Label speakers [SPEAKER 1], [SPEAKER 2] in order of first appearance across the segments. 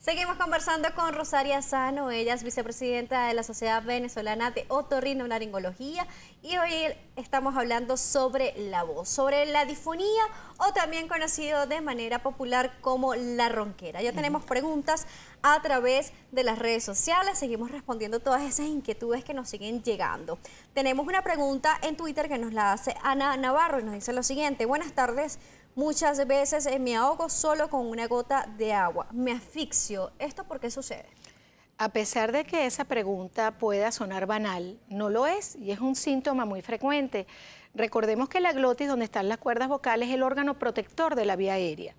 [SPEAKER 1] Seguimos conversando con Rosaria Sano, ella es vicepresidenta de la Sociedad Venezolana de Otorrinolaringología y hoy estamos hablando sobre la voz, sobre la disfonía o también conocido de manera popular como la ronquera. Ya tenemos preguntas a través de las redes sociales, seguimos respondiendo todas esas inquietudes que nos siguen llegando. Tenemos una pregunta en Twitter que nos la hace Ana Navarro y nos dice lo siguiente: buenas tardes. Muchas veces me ahogo solo con una gota de agua, me asfixio. ¿Esto por qué sucede?
[SPEAKER 2] A pesar de que esa pregunta pueda sonar banal, no lo es y es un síntoma muy frecuente. Recordemos que la glotis, donde están las cuerdas vocales, es el órgano protector de la vía aérea.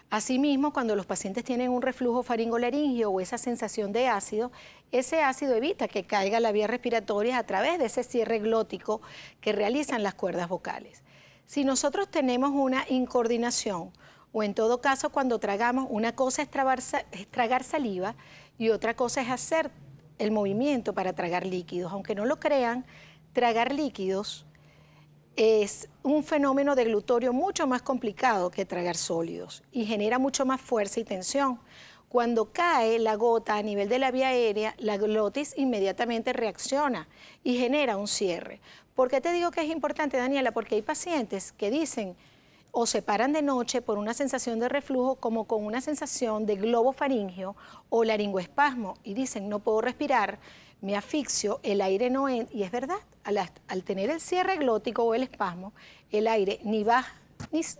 [SPEAKER 2] Asimismo, cuando los pacientes tienen un reflujo faringolaringio o esa sensación de ácido, ese ácido evita que caiga la vía respiratoria a través de ese cierre glótico que realizan las cuerdas vocales. Si nosotros tenemos una incoordinación, o en todo caso cuando tragamos, una cosa es tragar saliva y otra cosa es hacer el movimiento para tragar líquidos. Aunque no lo crean, tragar líquidos es un fenómeno de glutorio mucho más complicado que tragar sólidos y genera mucho más fuerza y tensión. Cuando cae la gota a nivel de la vía aérea, la glotis inmediatamente reacciona y genera un cierre. ¿Por qué te digo que es importante, Daniela? Porque hay pacientes que dicen o se paran de noche por una sensación de reflujo como con una sensación de globo faríngeo o laringoespasmo y dicen no puedo respirar, me asfixio, el aire no entra, y es verdad, al tener el cierre glótico o el espasmo, el aire ni baja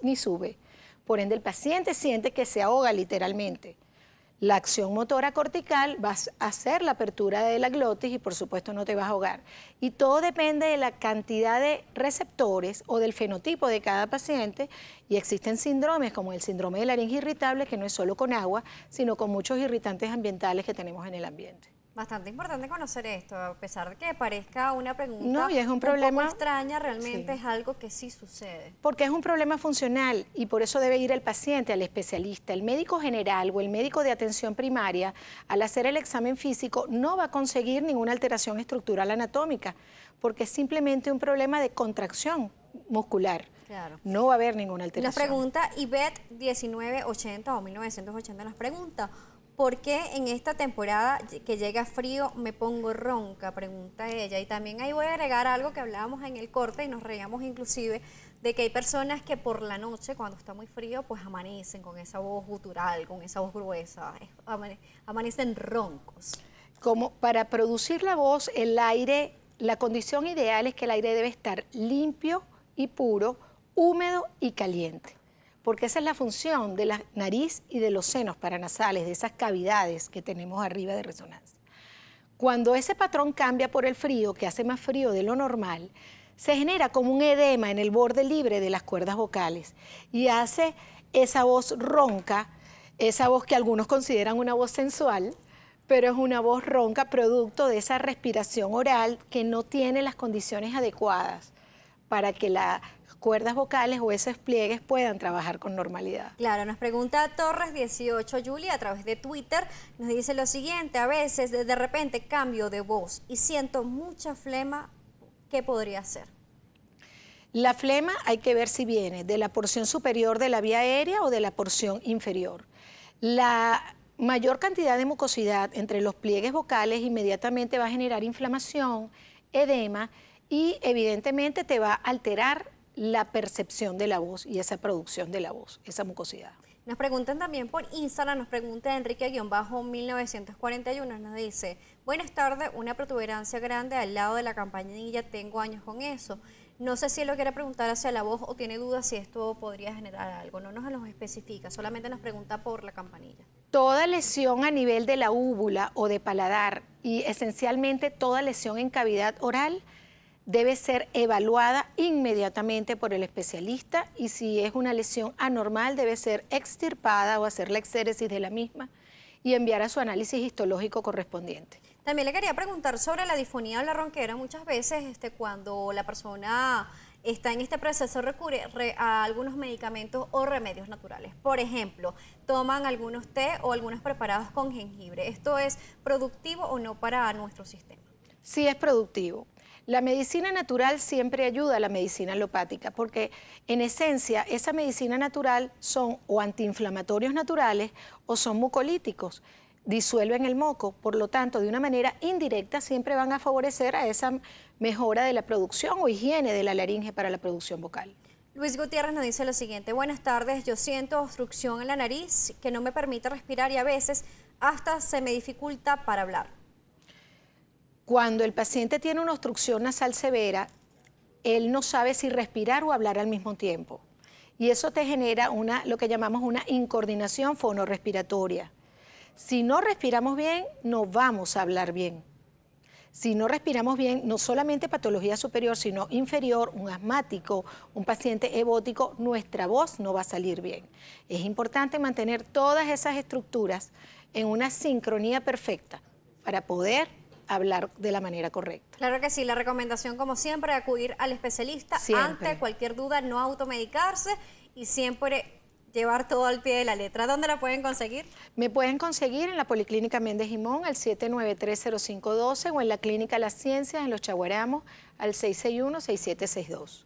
[SPEAKER 2] ni sube. Por ende el paciente siente que se ahoga literalmente. La acción motora cortical va a hacer la apertura de la glotis y por supuesto no te vas a ahogar. Y todo depende de la cantidad de receptores o del fenotipo de cada paciente y existen síndromes como el síndrome de laringe irritable que no es solo con agua, sino con muchos irritantes ambientales que tenemos en el ambiente.
[SPEAKER 1] Bastante importante conocer esto, a pesar de que parezca una pregunta
[SPEAKER 2] no, y es un problema,
[SPEAKER 1] poco extraña, realmente sí es algo que sí sucede.
[SPEAKER 2] Porque es un problema funcional y por eso debe ir el paciente al especialista. El médico general o el médico de atención primaria, al hacer el examen físico, no va a conseguir ninguna alteración estructural anatómica, porque es simplemente un problema de contracción muscular.
[SPEAKER 1] Claro.
[SPEAKER 2] No va a haber ninguna alteración.
[SPEAKER 1] Nos pregunta Ivette 1980 o 1980, nos pregunta: ¿por qué en esta temporada que llega frío me pongo ronca? Pregunta ella. Y también ahí voy a agregar algo que hablábamos en el corte y nos reíamos inclusive de que hay personas que por la noche, cuando está muy frío, pues amanecen con esa voz gutural, con esa voz gruesa, amanecen roncos.
[SPEAKER 2] Como para producir la voz, el aire, la condición ideal es que el aire debe estar limpio y puro, húmedo y caliente. Porque esa es la función de la nariz y de los senos paranasales, de esas cavidades que tenemos arriba de resonancia. Cuando ese patrón cambia por el frío, que hace más frío de lo normal, se genera como un edema en el borde libre de las cuerdas vocales y hace esa voz ronca, esa voz que algunos consideran una voz sensual, pero es una voz ronca producto de esa respiración oral que no tiene las condiciones adecuadas para que las cuerdas vocales o esos pliegues puedan trabajar con normalidad.
[SPEAKER 1] Claro, nos pregunta Torres18 Julia a través de Twitter, nos dice lo siguiente: a veces de repente cambio de voz y siento mucha flema, ¿qué podría ser?
[SPEAKER 2] La flema hay que ver si viene de la porción superior de la vía aérea o de la porción inferior. La mayor cantidad de mucosidad entre los pliegues vocales inmediatamente va a generar inflamación, edema y evidentemente te va a alterar la percepción de la voz y esa producción de la voz, esa mucosidad.
[SPEAKER 1] Nos preguntan también por Instagram, nos pregunta Enrique-1941, nos dice: buenas tardes, una protuberancia grande al lado de la campanilla, tengo años con eso. No sé si él lo quiere preguntar hacia la voz o tiene dudas si esto podría generar algo, no nos lo especifica, solamente nos pregunta por la campanilla.
[SPEAKER 2] Toda lesión a nivel de la úvula o de paladar y esencialmente toda lesión en cavidad oral debe ser evaluada inmediatamente por el especialista y si es una lesión anormal debe ser extirpada o hacer la exéresis de la misma y enviar a su análisis histológico correspondiente.
[SPEAKER 1] También le quería preguntar sobre la disfonía o la ronquera. Muchas veces cuando la persona está en este proceso recurre a algunos medicamentos o remedios naturales. Por ejemplo, toman algunos té o algunos preparados con jengibre. ¿Esto es productivo o no para nuestro sistema?
[SPEAKER 2] Sí es productivo. La medicina natural siempre ayuda a la medicina alopática porque en esencia esa medicina natural son o antiinflamatorios naturales o son mucolíticos, disuelven el moco, por lo tanto de una manera indirecta siempre van a favorecer a esa mejora de la producción o higiene de la laringe para la producción vocal.
[SPEAKER 1] Luis Gutiérrez nos dice lo siguiente: buenas tardes, yo siento obstrucción en la nariz que no me permite respirar y a veces hasta se me dificulta para hablar.
[SPEAKER 2] Cuando el paciente tiene una obstrucción nasal severa, él no sabe si respirar o hablar al mismo tiempo. Y eso te genera lo que llamamos una incoordinación fonorrespiratoria. Si no respiramos bien, no vamos a hablar bien. Si no respiramos bien, no solamente patología superior, sino inferior, un asmático, un paciente ebótico, nuestra voz no va a salir bien. Es importante mantener todas esas estructuras en una sincronía perfecta para poder hablar de la manera correcta.
[SPEAKER 1] Claro que sí, la recomendación como siempre de acudir al especialista ante cualquier duda, no automedicarse y siempre llevar todo al pie de la letra. ¿Dónde la pueden conseguir?
[SPEAKER 2] Me pueden conseguir en la Policlínica Méndez Jimón al 793-0512 o en la Clínica Las Ciencias en Los Chaguaramos al 661-6762.